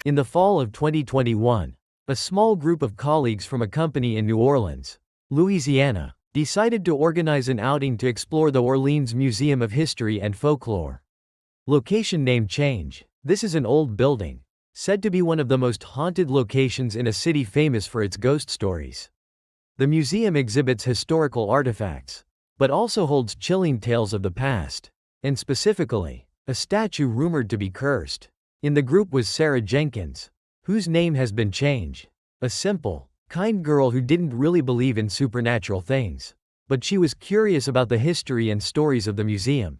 In the fall of 2021, a small group of colleagues from a company in New Orleans, Louisiana, decided to organize an outing to explore the Orleans Museum of History and Folklore. Location name change. This is an old building, said to be one of the most haunted locations in a city famous for its ghost stories. The museum exhibits historical artifacts, but also holds chilling tales of the past, and specifically, a statue rumored to be cursed. In the group was Sarah Jenkins, whose name has been changed, a simple, kind girl who didn't really believe in supernatural things, but she was curious about the history and stories of the museum.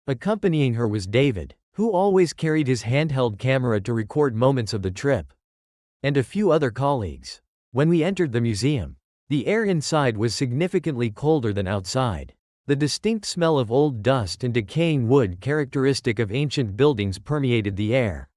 Accompanying her was David, who always carried his handheld camera to record moments of the trip, and a few other colleagues. When we entered the museum, the air inside was significantly colder than outside. The distinct smell of old dust and decaying wood characteristic of ancient buildings permeated the air.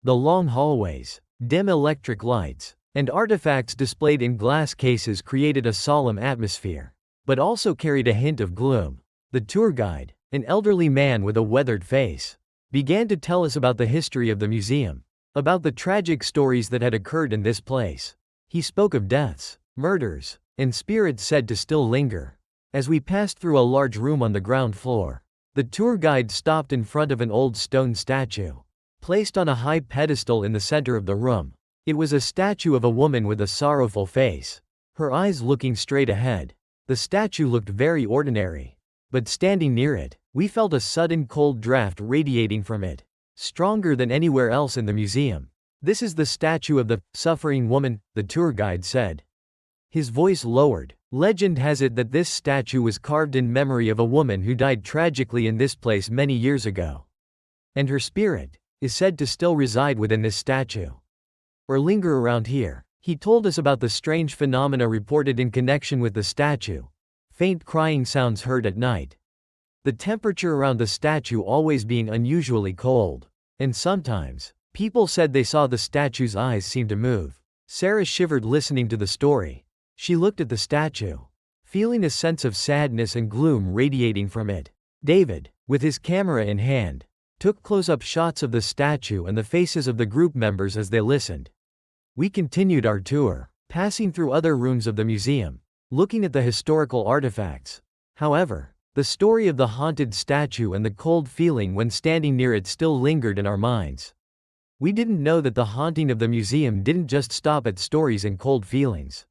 The long hallways, dim electric lights, and artifacts displayed in glass cases created a solemn atmosphere, but also carried a hint of gloom. The tour guide, an elderly man with a weathered face, began to tell us about the history of the museum, about the tragic stories that had occurred in this place. He spoke of deaths, murders, and spirits said to still linger. As we passed through a large room on the ground floor, the tour guide stopped in front of an old stone statue, placed on a high pedestal in the center of the room. It was a statue of a woman with a sorrowful face, her eyes looking straight ahead. The statue looked very ordinary, but standing near it, we felt a sudden cold draft radiating from it, stronger than anywhere else in the museum. "This is the statue of the suffering woman," the tour guide said. His voice lowered. "Legend has it that this statue was carved in memory of a woman who died tragically in this place many years ago. And her spirit is said to still reside within this statue, or linger around here." He told us about the strange phenomena reported in connection with the statue. Faint crying sounds heard at night. The temperature around the statue always being unusually cold. And sometimes, people said they saw the statue's eyes seem to move. Sarah shivered listening to the story. She looked at the statue, feeling a sense of sadness and gloom radiating from it. David, with his camera in hand, took close-up shots of the statue and the faces of the group members as they listened. We continued our tour, passing through other rooms of the museum, looking at the historical artifacts. However, the story of the haunted statue and the cold feeling when standing near it still lingered in our minds. We didn't know that the haunting of the museum didn't just stop at stories and cold feelings.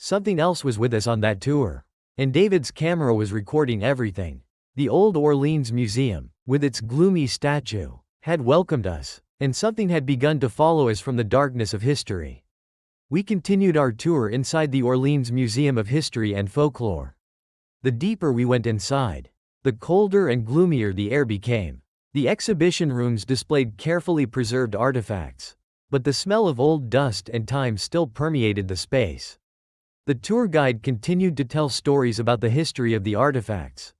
Something else was with us on that tour, and David's camera was recording everything. The Old Orleans Museum, with its gloomy statue, had welcomed us, and something had begun to follow us from the darkness of history. We continued our tour inside the Orleans Museum of History and Folklore. The deeper we went inside, the colder and gloomier the air became. The exhibition rooms displayed carefully preserved artifacts, but the smell of old dust and time still permeated the space. The tour guide continued to tell stories about the history of the artifacts,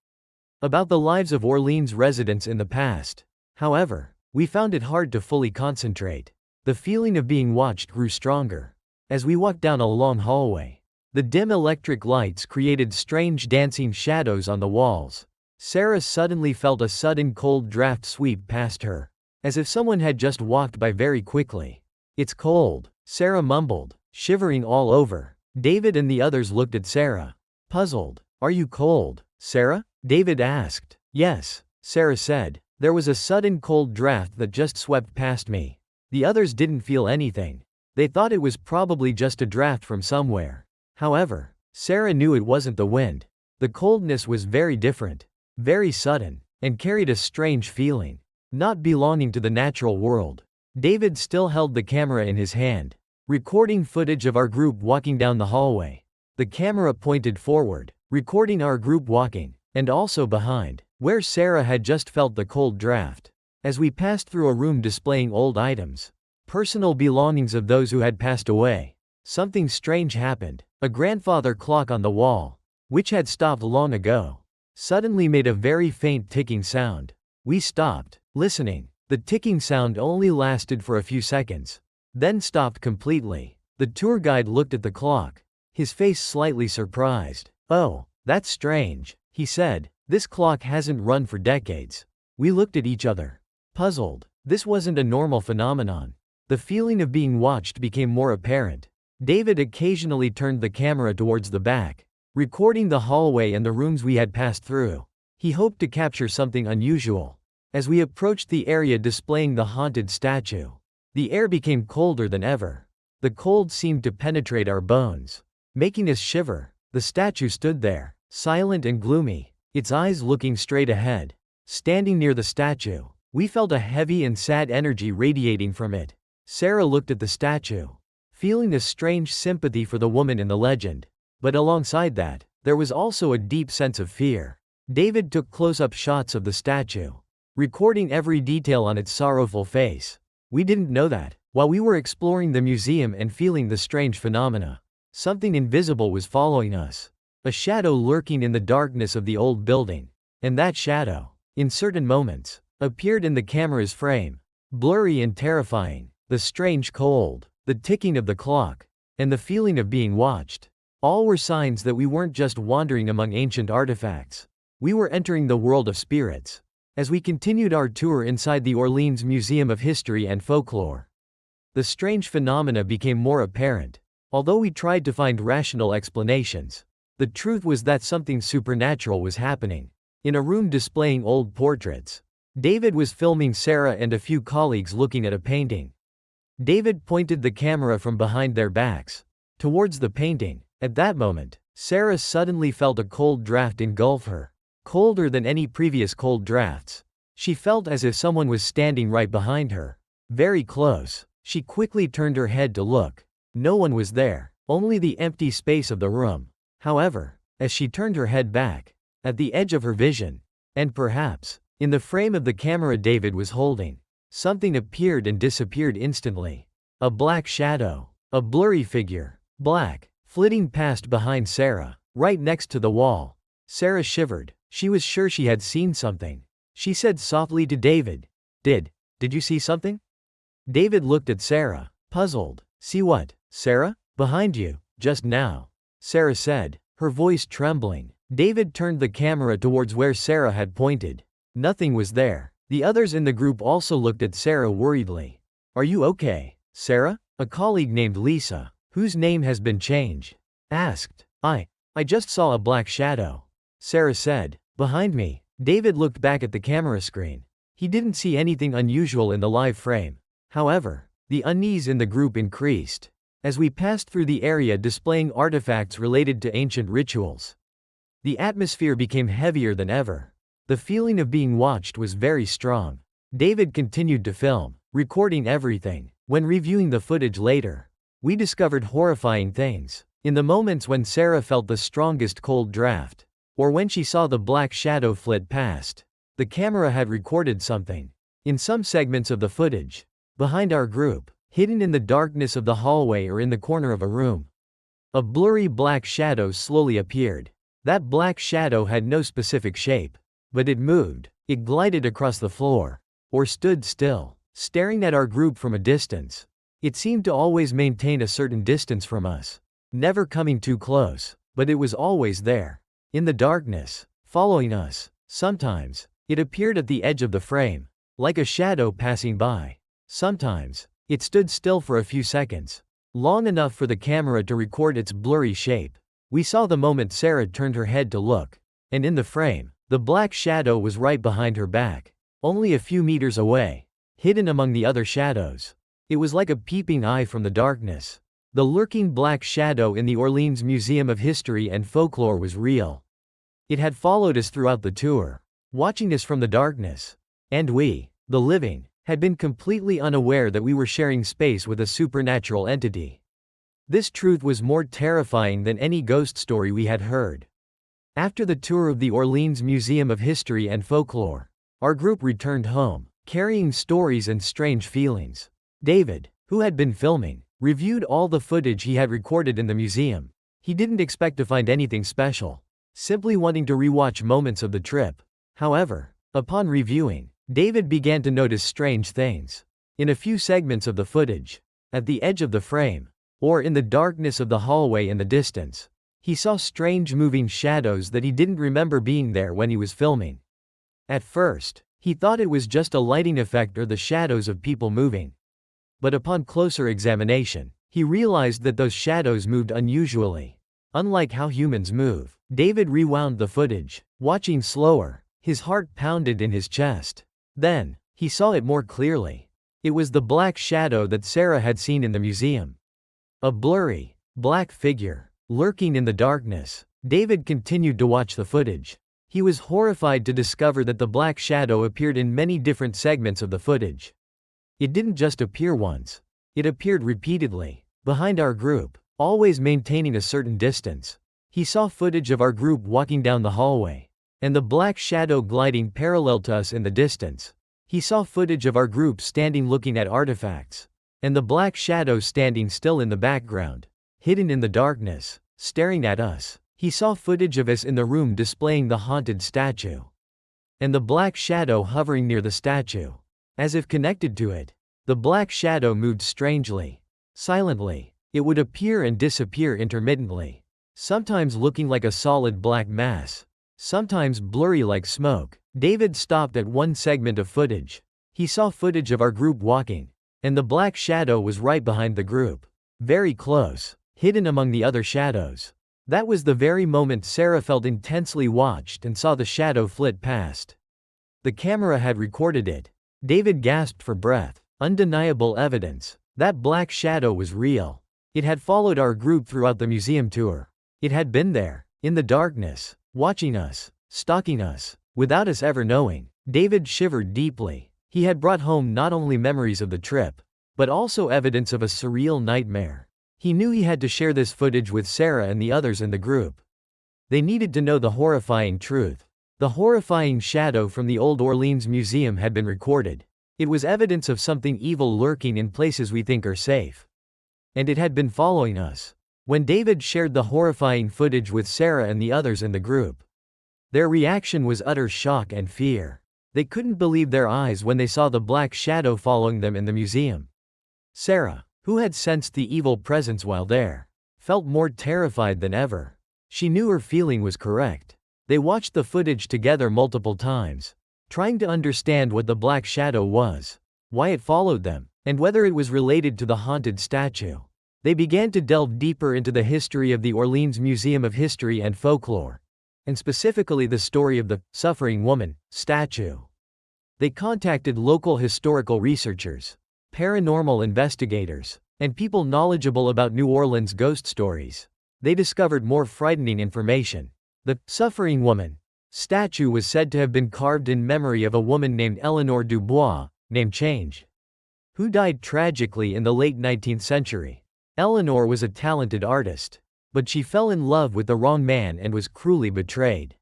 about the lives of Orleans residents in the past. However, we found it hard to fully concentrate. The feeling of being watched grew stronger. As we walked down a long hallway, the dim electric lights created strange dancing shadows on the walls. Sarah suddenly felt a sudden cold draft sweep past her, as if someone had just walked by very quickly. "It's cold," Sarah mumbled, shivering all over. David and the others looked at Sarah, puzzled. "Are you cold, Sarah?" David asked. "Yes," Sarah said. "There was a sudden cold draft that just swept past me." The others didn't feel anything. They thought it was probably just a draft from somewhere. However, Sarah knew it wasn't the wind. The coldness was very different, very sudden, and carried a strange feeling, not belonging to the natural world. David still held the camera in his hand, recording footage of our group walking down the hallway. The camera pointed forward, recording our group walking, and also behind, where Sarah had just felt the cold draft. As we passed through a room displaying old items, personal belongings of those who had passed away, something strange happened. A grandfather clock on the wall, which had stopped long ago, suddenly made a very faint ticking sound. We stopped, listening. The ticking sound only lasted for a few seconds, then stopped completely. The tour guide looked at the clock, his face slightly surprised. "Oh, that's strange," he said. "This clock hasn't run for decades." We looked at each other, puzzled. This wasn't a normal phenomenon. The feeling of being watched became more apparent. David occasionally turned the camera towards the back, recording the hallway and the rooms we had passed through. He hoped to capture something unusual. As we approached the area displaying the haunted statue, the air became colder than ever. The cold seemed to penetrate our bones, making us shiver. The statue stood there, silent and gloomy, its eyes looking straight ahead. Standing near the statue, we felt a heavy and sad energy radiating from it. Sarah looked at the statue, feeling a strange sympathy for the woman in the legend. But alongside that, there was also a deep sense of fear. David took close-up shots of the statue, recording every detail on its sorrowful face. We didn't know that, while we were exploring the museum and feeling the strange phenomena, something invisible was following us. A shadow lurking in the darkness of the old building. And that shadow, in certain moments, appeared in the camera's frame, blurry and terrifying. The strange cold, the ticking of the clock, and the feeling of being watched. All were signs that we weren't just wandering among ancient artifacts. We were entering the world of spirits. As we continued our tour inside the Orleans Museum of History and Folklore, the strange phenomena became more apparent. Although we tried to find rational explanations, the truth was that something supernatural was happening. In a room displaying old portraits, David was filming Sarah and a few colleagues looking at a painting. David pointed the camera from behind their backs, towards the painting. At that moment, Sarah suddenly felt a cold draft engulf her. Colder than any previous cold drafts. She felt as if someone was standing right behind her. Very close. She quickly turned her head to look. No one was there, only the empty space of the room. However, as she turned her head back, at the edge of her vision, and perhaps, in the frame of the camera David was holding, something appeared and disappeared instantly. A black shadow. A blurry figure. Black, flitting past behind Sarah, right next to the wall. Sarah shivered. She was sure she had seen something. She said softly to David, Did you see something?" David looked at Sarah, puzzled. "See what, Sarah?" "Behind you, just now," Sarah said, her voice trembling. David turned the camera towards where Sarah had pointed. Nothing was there. The others in the group also looked at Sarah worriedly. "Are you okay, Sarah?" A colleague named Lisa, whose name has been changed, asked. I just saw a black shadow," Sarah said. "Behind me." David looked back at the camera screen. He didn't see anything unusual in the live frame. However, the unease in the group increased as we passed through the area displaying artifacts related to ancient rituals. The atmosphere became heavier than ever. The feeling of being watched was very strong. David continued to film, recording everything. When reviewing the footage later, we discovered horrifying things. In the moments when Sarah felt the strongest cold draft, or when she saw the black shadow flit past, the camera had recorded something. In some segments of the footage, behind our group, hidden in the darkness of the hallway or in the corner of a room, a blurry black shadow slowly appeared. That black shadow had no specific shape, but it moved. It glided across the floor, or stood still, staring at our group from a distance. It seemed to always maintain a certain distance from us, never coming too close, but it was always there, in the darkness, following us. Sometimes, it appeared at the edge of the frame, like a shadow passing by. Sometimes, it stood still for a few seconds, long enough for the camera to record its blurry shape. We saw the moment Sarah turned her head to look, and in the frame, the black shadow was right behind her back, only a few meters away, hidden among the other shadows. It was like a peeping eye from the darkness. The lurking black shadow in the Orleans Museum of History and Folklore was real. It had followed us throughout the tour, watching us from the darkness. And we, the living, had been completely unaware that we were sharing space with a supernatural entity. This truth was more terrifying than any ghost story we had heard. After the tour of the Orleans Museum of History and Folklore, our group returned home, carrying stories and strange feelings. David, who had been filming, reviewed all the footage he had recorded in the museum. He didn't expect to find anything special, simply wanting to rewatch moments of the trip. However, upon reviewing, David began to notice strange things. In a few segments of the footage, at the edge of the frame, or in the darkness of the hallway in the distance, he saw strange moving shadows that he didn't remember being there when he was filming. At first, he thought it was just a lighting effect or the shadows of people moving. But upon closer examination, he realized that those shadows moved unusually. Unlike how humans move. David rewound the footage, watching slower. His heart pounded in his chest. Then, he saw it more clearly. It was the black shadow that Sarah had seen in the museum. A blurry, black figure, lurking in the darkness. David continued to watch the footage. He was horrified to discover that the black shadow appeared in many different segments of the footage. It didn't just appear once. It appeared repeatedly, behind our group, always maintaining a certain distance. He saw footage of our group walking down the hallway, and the black shadow gliding parallel to us in the distance. He saw footage of our group standing looking at artifacts, and the black shadow standing still in the background, hidden in the darkness, staring at us. He saw footage of us in the room displaying the haunted statue, and the black shadow hovering near the statue, as if connected to it. The black shadow moved strangely, silently. It would appear and disappear intermittently, sometimes looking like a solid black mass, sometimes blurry like smoke. David stopped at one segment of footage. He saw footage of our group walking, and the black shadow was right behind the group, very close, hidden among the other shadows. That was the very moment Sarah felt intensely watched and saw the shadow flit past. The camera had recorded it. David gasped for breath. Undeniable evidence. That black shadow was real. It had followed our group throughout the museum tour. It had been there, in the darkness, watching us, stalking us, without us ever knowing. David shivered deeply. He had brought home not only memories of the trip, but also evidence of a surreal nightmare. He knew he had to share this footage with Sarah and the others in the group. They needed to know the horrifying truth. The horrifying shadow from the Old Orleans Museum had been recorded. It was evidence of something evil lurking in places we think are safe. And it had been following us. When David shared the horrifying footage with Sarah and the others in the group, their reaction was utter shock and fear. They couldn't believe their eyes when they saw the black shadow following them in the museum. Sarah, who had sensed the evil presence while there, felt more terrified than ever. She knew her feeling was correct. They watched the footage together multiple times, trying to understand what the black shadow was, why it followed them, and whether it was related to the haunted statue. They began to delve deeper into the history of the Orleans Museum of History and Folklore, and specifically the story of the suffering woman statue. They contacted local historical researchers, paranormal investigators, and people knowledgeable about New Orleans ghost stories. They discovered more frightening information. The suffering woman statue was said to have been carved in memory of a woman named Eleanor Dubois, name change, who died tragically in the late 19th century. Eleanor was a talented artist, but she fell in love with the wrong man and was cruelly betrayed.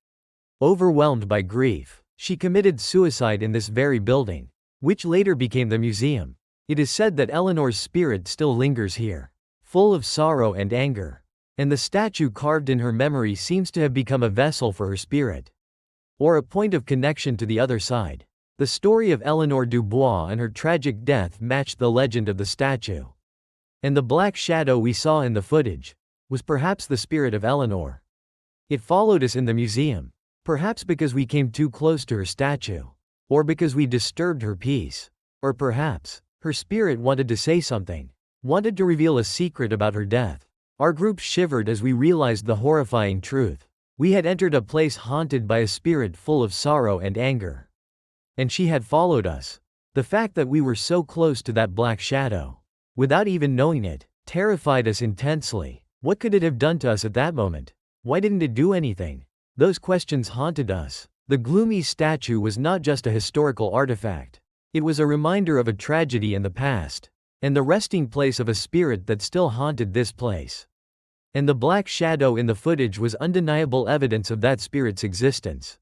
Overwhelmed by grief, she committed suicide in this very building, which later became the museum. It is said that Eleanor's spirit still lingers here, full of sorrow and anger, and the statue carved in her memory seems to have become a vessel for her spirit, or a point of connection to the other side. The story of Eleanor Dubois and her tragic death matched the legend of the statue. And the black shadow we saw in the footage was perhaps the spirit of Eleanor. It followed us in the museum, perhaps because we came too close to her statue, or because we disturbed her peace, or perhaps her spirit wanted to say something, wanted to reveal a secret about her death. Our group shivered as we realized the horrifying truth. We had entered a place haunted by a spirit full of sorrow and anger. And she had followed us. The fact that we were so close to that black shadow, without even knowing it, terrified us intensely. What could it have done to us at that moment? Why didn't it do anything? Those questions haunted us. The gloomy statue was not just a historical artifact. It was a reminder of a tragedy in the past, and the resting place of a spirit that still haunted this place. And the black shadow in the footage was undeniable evidence of that spirit's existence.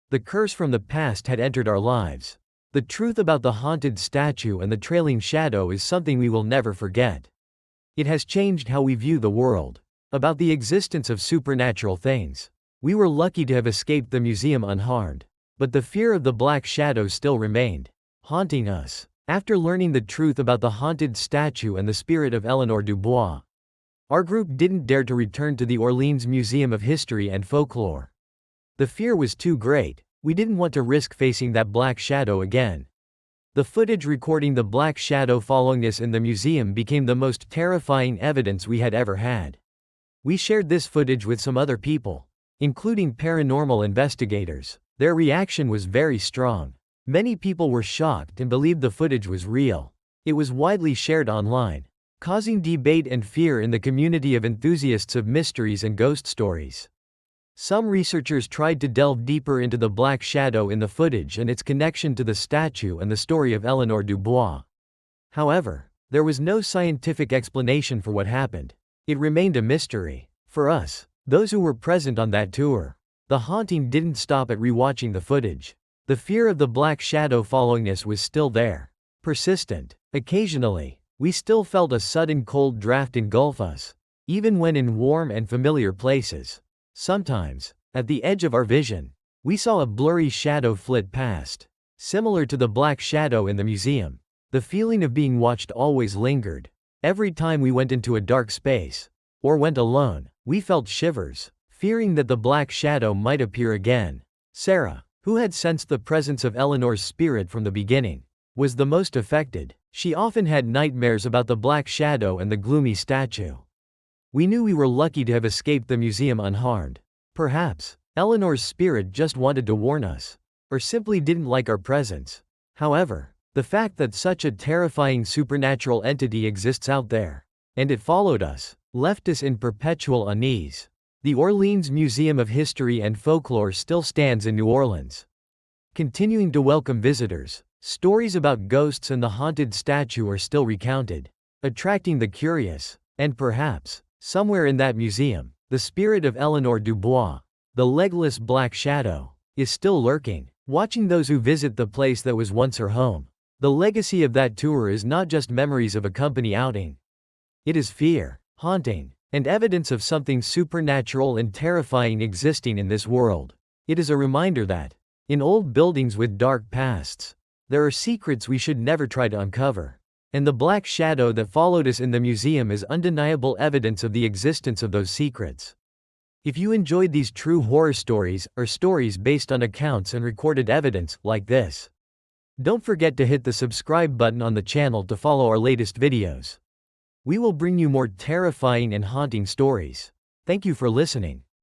The curse from the past had entered our lives. The truth about the haunted statue and the trailing shadow is something we will never forget. It has changed how we view the world, about the existence of supernatural things. We were lucky to have escaped the museum unharmed, but the fear of the black shadow still remained, haunting us. After learning the truth about the haunted statue and the spirit of Eleanor Dubois, our group didn't dare to return to the Orleans Museum of History and Folklore. The fear was too great. We didn't want to risk facing that black shadow again. The footage recording the black shadow following us in the museum became the most terrifying evidence we had ever had. We shared this footage with some other people, including paranormal investigators. Their reaction was very strong. Many people were shocked and believed the footage was real. It was widely shared online, causing debate and fear in the community of enthusiasts of mysteries and ghost stories. Some researchers tried to delve deeper into the black shadow in the footage and its connection to the statue and the story of Eleanor Dubois. However, there was no scientific explanation for what happened. It remained a mystery. For us, those who were present on that tour, the haunting didn't stop at rewatching the footage. The fear of the black shadow following us was still there, persistent. Occasionally, we still felt a sudden cold draft engulf us, even when in warm and familiar places. Sometimes, at the edge of our vision, we saw a blurry shadow flit past. Similar to the black shadow in the museum, the feeling of being watched always lingered. Every time we went into a dark space, or went alone, we felt shivers, fearing that the black shadow might appear again. Sarah, who had sensed the presence of Eleanor's spirit from the beginning, was the most affected. She often had nightmares about the black shadow and the gloomy statue. We knew we were lucky to have escaped the museum unharmed. Perhaps, Eleanor's spirit just wanted to warn us, or simply didn't like our presence. However, the fact that such a terrifying supernatural entity exists out there, and it followed us, left us in perpetual unease. The Orleans Museum of History and Folklore still stands in New Orleans, continuing to welcome visitors. Stories about ghosts and the haunted statue are still recounted, attracting the curious, and perhaps, somewhere in that museum, the spirit of Eleanor Dubois, the legless black shadow, is still lurking, watching those who visit the place that was once her home. The legacy of that tour is not just memories of a company outing. It is fear, haunting, and evidence of something supernatural and terrifying existing in this world. It is a reminder that, in old buildings with dark pasts, there are secrets we should never try to uncover. And the black shadow that followed us in the museum is undeniable evidence of the existence of those secrets. If you enjoyed these true horror stories, or stories based on accounts and recorded evidence, like this, don't forget to hit the subscribe button on the channel to follow our latest videos. We will bring you more terrifying and haunting stories. Thank you for listening.